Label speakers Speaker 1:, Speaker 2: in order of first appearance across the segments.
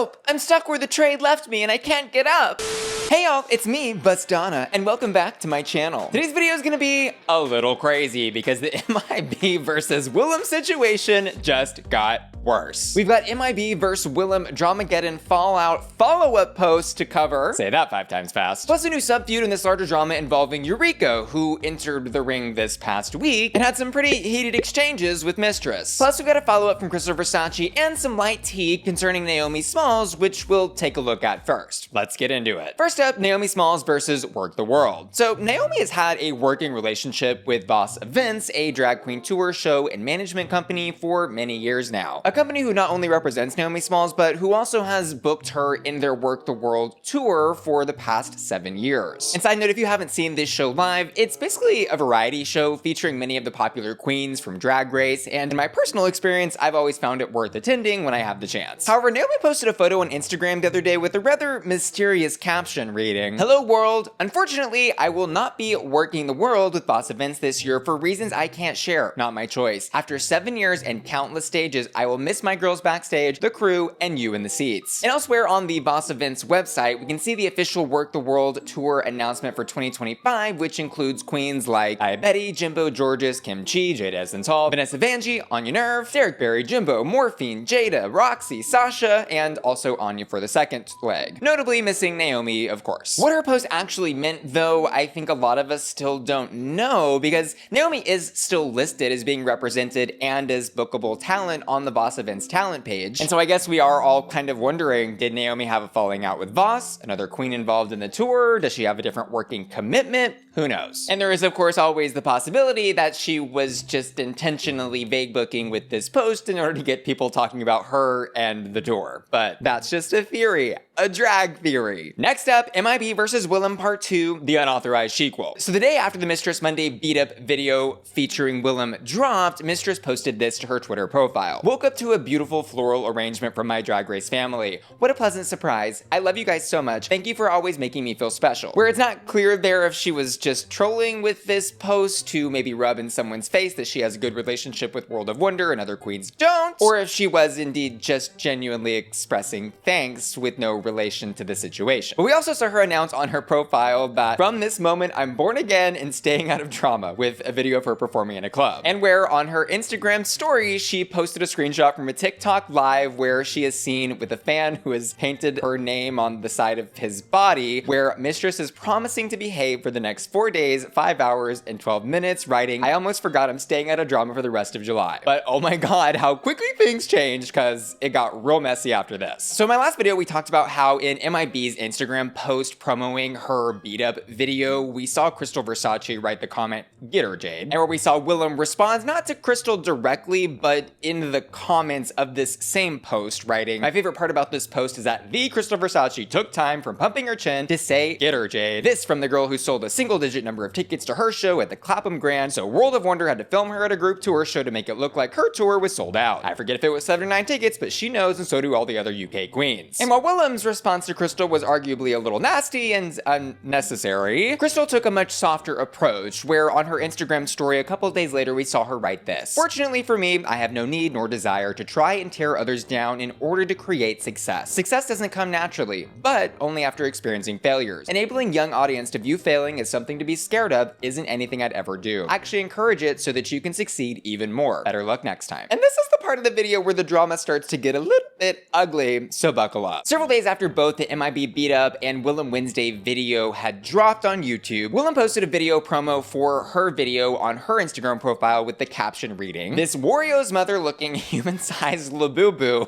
Speaker 1: Help! I'm stuck where the trade left me and I can't get up. Hey y'all, it's me, Bustana, and welcome back to my channel. Today's video is gonna be a little crazy because the MIB versus Willam situation just got worse. We've got MIB versus Willam Dramageddon Fallout follow-up post to cover. Say that 5 times fast. Plus a new sub-feud in this larger drama involving Eureka, who entered the ring this past week and had some pretty heated exchanges with Mistress. Plus we got a follow-up from Krystal Versace and some light tea concerning Naomi Smalls, which we'll take a look at first. Let's get into it. First up, Naomi Smalls versus Werq the World. So Naomi has had a working relationship with Voss Events, a drag queen tour, show, and management company for many years now. A company who not only represents Naomi Smalls, but who also has booked her in their Werq the World tour for the past 7 years. And side note, if you haven't seen this show live, it's basically a variety show featuring many of the popular queens from Drag Race, and in my personal experience, I've always found it worth attending when I have the chance. However, Naomi posted a photo on Instagram the other day with a rather mysterious caption reading, "Hello world, unfortunately, I will not be working the world with Voss Events this year for reasons I can't share, not my choice. After 7 years and countless stages, I will miss my girls backstage, the crew, and you in the seats." And elsewhere on the Voss Events website, we can see the official Werq the World tour announcement for 2025, which includes queens like Betty, Jimbo, Georges, Kim Chi, Jada Essence Hall, Vanessa Vanjie, Anya Nerve, Derek Barry, Jimbo, Morphine, Jada, Roxxxy, Sasha, and also Anya for the second leg. Notably missing Naomi, of course. What her post actually meant, though, I think a lot of us still don't know, because Naomi is still listed as being represented and as bookable talent on the Voss Events talent page. And so I guess we are all kind of wondering, did Naomi have a falling out with Voss? Another queen involved in the tour? Does she have a different working commitment? Who knows? And there is, of course, always the possibility that she was just intentionally vague booking with this post in order to get people talking about her and the tour. But that's just a theory. A drag theory. Next up, MIB versus Willam Part 2, the Unauthorized Shequel. So the day after the Mistress Monday Beatup video featuring Willam dropped, Mistress posted this to her Twitter profile. "Woke up to a beautiful floral arrangement from my Drag Race family. What a pleasant surprise. I love you guys so much. Thank you for always making me feel special." Where it's not clear there if she was just trolling with this post to maybe rub in someone's face that she has a good relationship with World of Wonder and other queens don't, or if she was indeed just genuinely expressing thanks with no relation to the situation. But we also saw her announce on her profile that from this moment I'm born again and staying out of drama, with a video of her performing in a club. And where on her Instagram story she posted a screenshot from a TikTok live where she is seen with a fan who has painted her name on the side of his body, where Mistress is promising to behave for the next 4 days, 5 hours, and 12 minutes, writing, "I almost forgot I'm staying out of drama for the rest of July." But oh my god, how quickly things changed, because it got real messy after this. So in my last video we talked about how in MIB's Instagram post promoting her Beatup video, we saw Krystal Versace write the comment, "Get her, Jade." And where we saw Willam respond not to Krystal directly, but in the comments of this same post, writing, "My favorite part about this post is that the Krystal Versace took time from pumping her chin to say, 'Get her, Jade.' This from the girl who sold a single-digit number of tickets to her show at the Clapham Grand, so World of Wonder had to film her at a group tour show to make it look like her tour was sold out. I forget if it was 7 or 9 tickets, but she knows, and so do all the other UK queens." And while Willam's response to Krystal was arguably a little nasty and unnecessary, Krystal took a much softer approach, where on her Instagram story a couple days later we saw her write this, "Fortunately for me, I have no need nor desire to try and tear others down in order to create success. Success doesn't come naturally, but only after experiencing failures. Enabling young audience to view failing as something to be scared of isn't anything I'd ever do. I actually encourage it so that you can succeed even more. Better luck next time." And this is the part of the video where the drama starts to get a little bit ugly, so buckle up. Several days after both the MIB Beatup and Willam Wednesday video had dropped on YouTube, Willam posted a video promo for her video on her Instagram profile with the caption reading, "This Wario's mother looking human-sized Labubu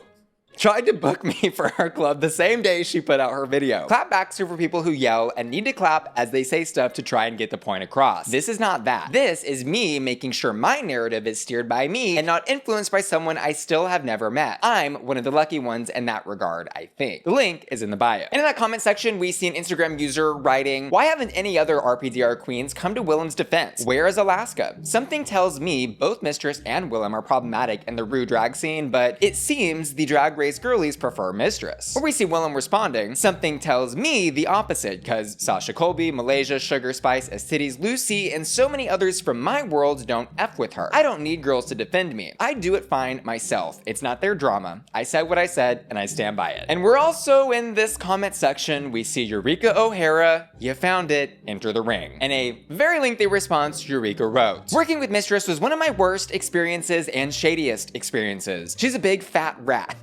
Speaker 1: tried to book me for her club the same day she put out her video. Clapbacks are for people who yell and need to clap as they say stuff to try and get the point across. This is not that. This is me making sure my narrative is steered by me and not influenced by someone I still have never met. I'm one of the lucky ones in that regard, I think." The link is in the bio. And in that comment section, we see an Instagram user writing, "Why haven't any other RPDR queens come to Willam's defense? Where is Alaska? Something tells me both Mistress and Willam are problematic in the Rue drag scene, but it seems the Drag Race Race girlies prefer Mistress. Where we see Willam responding, something tells me the opposite, cause Sasha Colby, Malaysia, Sugar Spice, Acides, Lucy, and so many others from my world don't F with her. I don't need girls to defend me. I do it fine myself. It's not their drama. I said what I said, and I stand by it. And we're also in this comment section, we see Eureka O'Hara, you found it, enter the ring. In a very lengthy response, Eureka wrote, "Working with Mistress was one of my worst experiences and shadiest experiences. She's a big fat rat.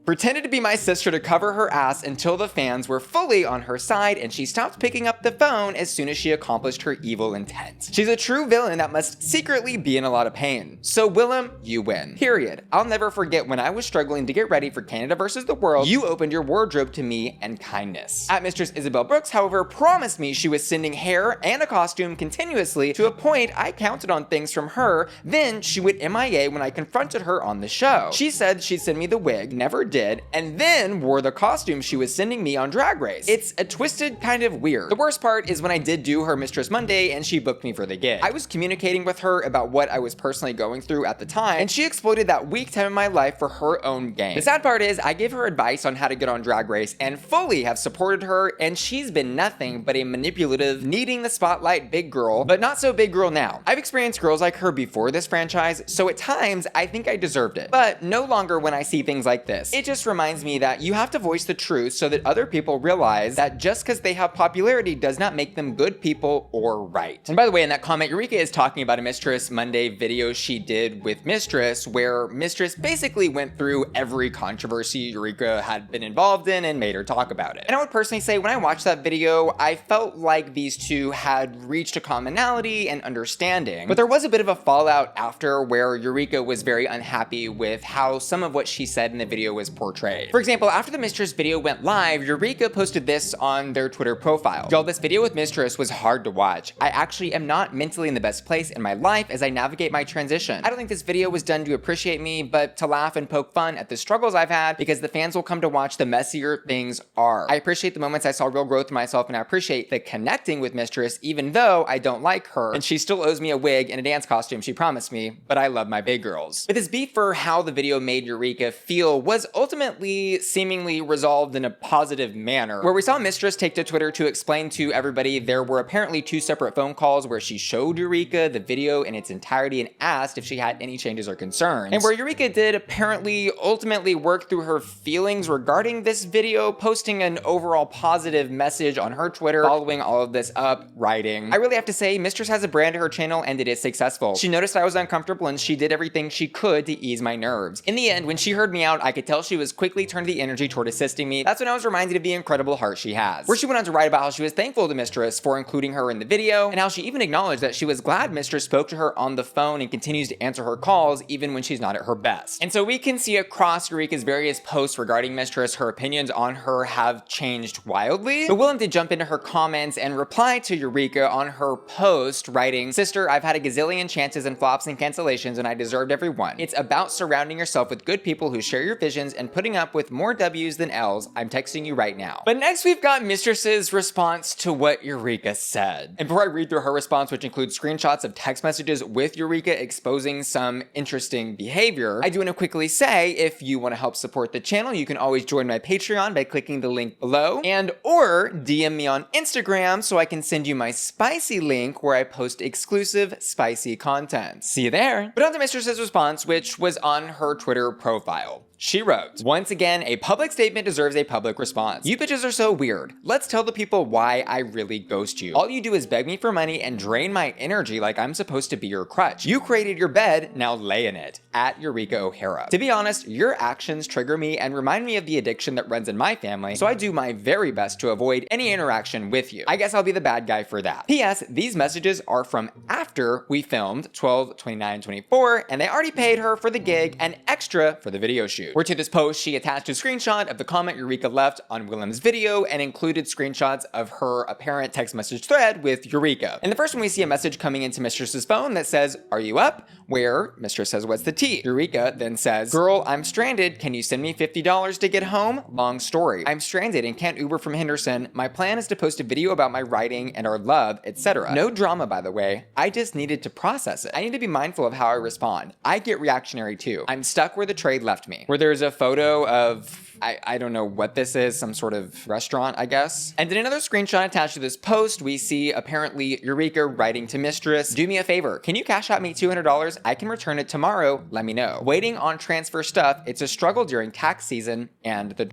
Speaker 1: Pretended to be my sister to cover her ass until the fans were fully on her side and she stopped picking up the phone as soon as she accomplished her evil intent. She's a true villain that must secretly be in a lot of pain. So Willam, you win. Period. I'll never forget when I was struggling to get ready for Canada versus the world, you opened your wardrobe to me and kindness." At Mistress Isabelle Brooks, however, promised me she was sending hair and a costume continuously to a point I counted on things from her, then she went MIA when I confronted her on the show. She said she'd send me the wig, never did, and then wore the costume she was sending me on Drag Race. It's a twisted kind of weird. The worst part is when I did do her Mistress Monday and she booked me for the gig. I was communicating with her about what I was personally going through at the time, and she exploited that weak time in my life for her own gain. The sad part is I gave her advice on how to get on Drag Race and fully have supported her, and she's been nothing but a manipulative, needing the spotlight big girl, but not so big girl now. I've experienced girls like her before this franchise, so at times I think I deserved it, but no longer when I see things like this. It just reminds me that you have to voice the truth so that other people realize that just because they have popularity does not make them good people or right. And by the way, in that comment, Eureka is talking about a Mistress Monday video she did with Mistress, where Mistress basically went through every controversy Eureka had been involved in and made her talk about it. And I would personally say when I watched that video, I felt like these two had reached a commonality and understanding, but there was a bit of a fallout after where Eureka was very unhappy with how some of what she said in the video was portrayed. For example, after the Mistress video went live, Eureka posted this on their Twitter profile. "Y'all, this video with Mistress was hard to watch. I actually am not mentally in the best place in my life as I navigate my transition. I don't think this video was done to appreciate me, but to laugh and poke fun at the struggles I've had because the fans will come to watch the messier things are. I appreciate the moments I saw real growth in myself, and I appreciate the connecting with Mistress even though I don't like her, and she still owes me a wig and a dance costume she promised me, but I love my big girls." But this beef for how the video made Eureka feel was ultimately seemingly resolved in a positive manner, where we saw Mistress take to Twitter to explain to everybody there were apparently 2 separate phone calls where she showed Eureka the video in its entirety and asked if she had any changes or concerns, and where Eureka did apparently ultimately work through her feelings regarding this video, posting an overall positive message on her Twitter following all of this up, writing, "I really have to say Mistress has a brand to her channel and it is successful. She noticed I was uncomfortable and she did everything she could to ease my nerves. In the end, when she heard me out, I could tell she was quickly turned the energy toward assisting me. That's when I was reminded of the incredible heart she has." Where she went on to write about how she was thankful to Mistress for including her in the video, and how she even acknowledged that she was glad Mistress spoke to her on the phone and continues to answer her calls even when she's not at her best. And so we can see across Eureka's various posts regarding Mistress, her opinions on her have changed wildly. But Willam did jump into her comments and reply to Eureka on her post, writing, "Sister, I've had a gazillion chances and flops and cancellations and I deserved every one. It's about surrounding yourself with good people who share your visions and putting up with more W's than L's. I'm texting you right now." But next we've got Mistress's response to what Eureka said. And before I read through her response, which includes screenshots of text messages with Eureka exposing some interesting behavior, I do want to quickly say if you want to help support the channel, you can always join my Patreon by clicking the link below, and or DM me on Instagram so I can send you my spicy link where I post exclusive spicy content. See you there. But on to Mistress's response, which was on her Twitter profile. She wrote, "Once again, a public statement deserves a public response. You bitches are so weird. Let's tell the people why I really ghost you. All you do is beg me for money and drain my energy like I'm supposed to be your crutch. You created your bed, now lay in it. At Eureka O'Hara. To be honest, your actions trigger me and remind me of the addiction that runs in my family, so I do my very best to avoid any interaction with you. I guess I'll be the bad guy for that. P.S. These messages are from after we filmed 12/29/24, and they already paid her for the gig and extra for the video shoot." Where to this post, she attached a screenshot of the comment Eureka left on Willam's video and included screenshots of her apparent text message thread with Eureka. In the first one, we see a message coming into Mistress's phone that says, "Are you up?" Where Mistress says, "What's the tea?" Eureka then says, "Girl, I'm stranded. Can you send me $50 to get home? Long story. I'm stranded and can't Uber from Henderson. My plan is to post a video about my writing and our love, etc. No drama, by the way. I just needed to process it. I need to be mindful of how I respond. I get reactionary too. I'm stuck where the trade left me. Where there's a photo of I don't know what this is, some sort of restaurant, I guess. And in another screenshot attached to this post, we see apparently Eureka writing to Mistress, do me a favor, can you cash out me $200? I can return it tomorrow, let me know. Waiting on transfer stuff, it's a struggle during tax season, and the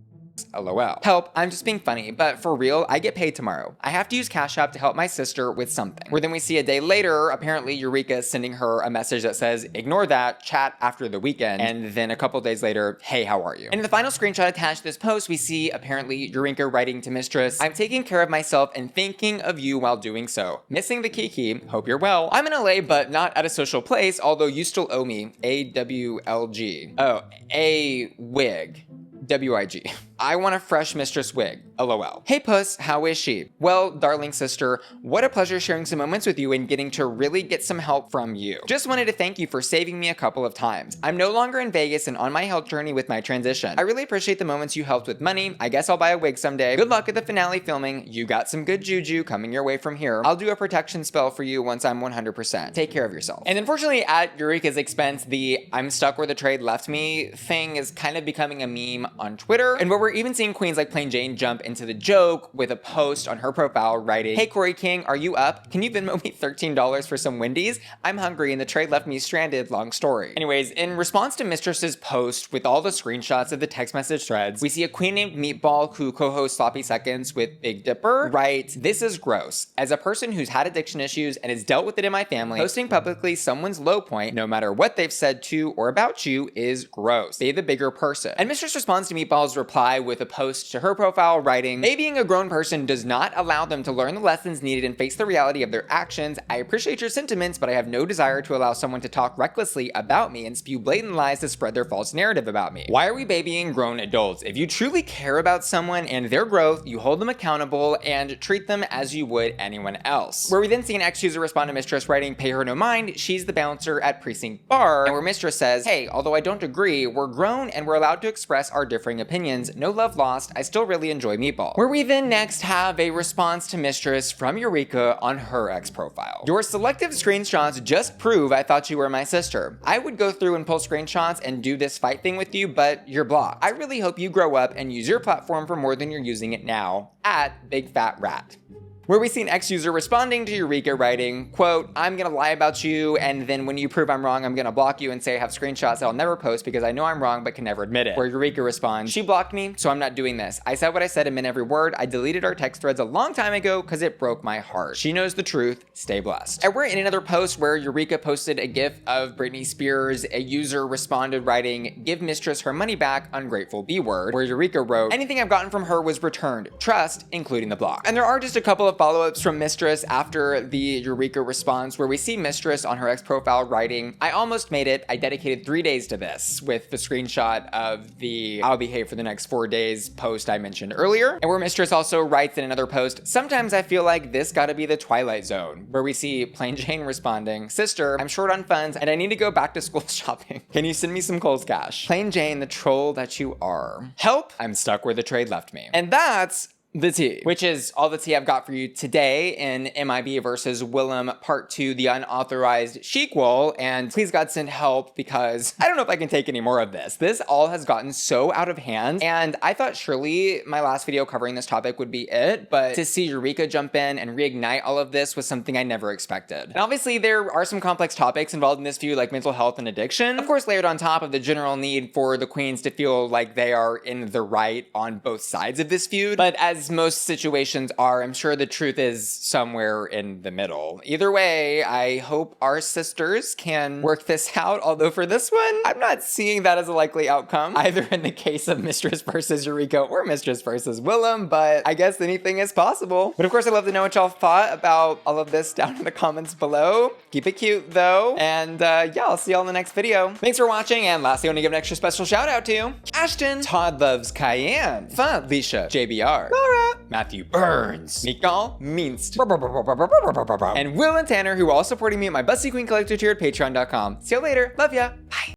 Speaker 1: LOL. Help, I'm just being funny, but for real, I get paid tomorrow. I have to use Cash App to help my sister with something. Where then we see a day later, apparently Eureka is sending her a message that says, ignore that, chat after the weekend. And then a couple days later, hey, how are you? And in the final screenshot attached to this post, we see apparently Eureka writing to Mistress, I'm taking care of myself and thinking of you while doing so. Missing the Kiki, hope you're well. I'm in LA, but not at a social place, although you still owe me. AWLG. Oh, a wig. WIG. I want a fresh Mistress wig. LOL. Hey puss, how is she? Well, darling sister, what a pleasure sharing some moments with you and getting to really get some help from you. Just wanted to thank you for saving me a couple of times. I'm no longer in Vegas and on my health journey with my transition. I really appreciate the moments you helped with money. I guess I'll buy a wig someday. Good luck at the finale filming. You got some good juju coming your way from here. I'll do a protection spell for you once I'm 100%. Take care of yourself. And unfortunately, at Eureka's expense, the I'm stuck where the trade left me thing is kind of becoming a meme on Twitter, and where we're even seeing queens like Plain Jane jump into the joke with a post on her profile writing, hey Corey King, are you up? Can you Venmo me $13 for some Wendy's? I'm hungry and the trade left me stranded, long story. Anyways, in response to Mistress's post with all the screenshots of the text message threads, we see a queen named Meatball who co-hosts Sloppy Seconds with Big Dipper write, this is gross. As a person who's had addiction issues and has dealt with it in my family, posting publicly someone's low point, no matter what they've said to or about you, is gross. Be the bigger person. And Mistress responds to Meatball's reply with a post to her profile writing, they being a grown person does not allow them to learn the lessons needed and face the reality of their actions. I appreciate your sentiments, but I have no desire to allow someone to talk recklessly about me and spew blatant lies to spread their false narrative about me. Why are we babying grown adults? If you truly care about someone and their growth, you hold them accountable and treat them as you would anyone else. Where we then see an ex-user respond to Mistress writing, pay her no mind, she's the bouncer at Precinct Bar, and where Mistress says, hey, although I don't agree, we're grown and we're allowed to express our differing opinions. No love lost, I still really enjoy Meatball. Where we then next have a response to Mistress from Eureka on her ex profile. Your selective screenshots just prove I thought you were my sister. I would go through and pull screenshots and do this fight thing with you, but you're blocked. I really hope you grow up and use your platform for more than you're using it now. At Big Fat Rat. Where we see an ex-user responding to Eureka writing, quote, I'm gonna lie about you, and then when you prove I'm wrong, I'm gonna block you and say I have screenshots that I'll never post because I know I'm wrong but can never admit it. Where Eureka responds, she blocked me, so I'm not doing this. I said what I said and meant every word. I deleted our text threads a long time ago because it broke my heart. She knows the truth, stay blessed. And we're in another post where Eureka posted a gif of Britney Spears. A user responded writing, give Mistress her money back, ungrateful B-word. Where Eureka wrote, anything I've gotten from her was returned, trust, including the block. And there are just a couple of follow-ups from Mistress after the Eureka response, where we see Mistress on her ex profile writing, I almost made it. I dedicated 3 days to this, with the screenshot of the I'll behave for the next 4 days post I mentioned earlier. And where Mistress also writes in another post, sometimes I feel like this gotta be the Twilight Zone, where we see Plain Jane responding, sister, I'm short on funds and I need to go back to school shopping. Can you send me some Kohl's cash? Plain Jane, the troll that you are. Help, I'm stuck where the trade left me. And that's the tea, which is all the tea I've got for you today in MIB versus Willam Part 2, the unauthorized Shequel. And please God send help because I don't know if I can take any more of this. This all has gotten so out of hand, and I thought surely my last video covering this topic would be it, but to see Eureka jump in and reignite all of this was something I never expected. And obviously there are some complex topics involved in this feud, like mental health and addiction, of course layered on top of the general need for the queens to feel like they are in the right on both sides of this feud. But as most situations are, I'm sure the truth is somewhere in the middle. Either way, I hope our sisters can work this out, although for this one, I'm not seeing that as a likely outcome, either in the case of Mistress versus Eureka or Mistress versus Willam, but I guess anything is possible. But of course, I'd love to know what y'all thought about all of this down in the comments below. Keep it cute though, and yeah, I'll see y'all in the next video. Thanks for watching, and lastly, I want to give an extra special shout out to Ashton, Todd Loves Cayenne, Felicia, JBR, Laura, Matthew Burns, Meatball, Minst, and Will and Tanner, who are all supporting me at my Bussy Queen Collector tier at patreon.com. See you later. Love ya. Bye.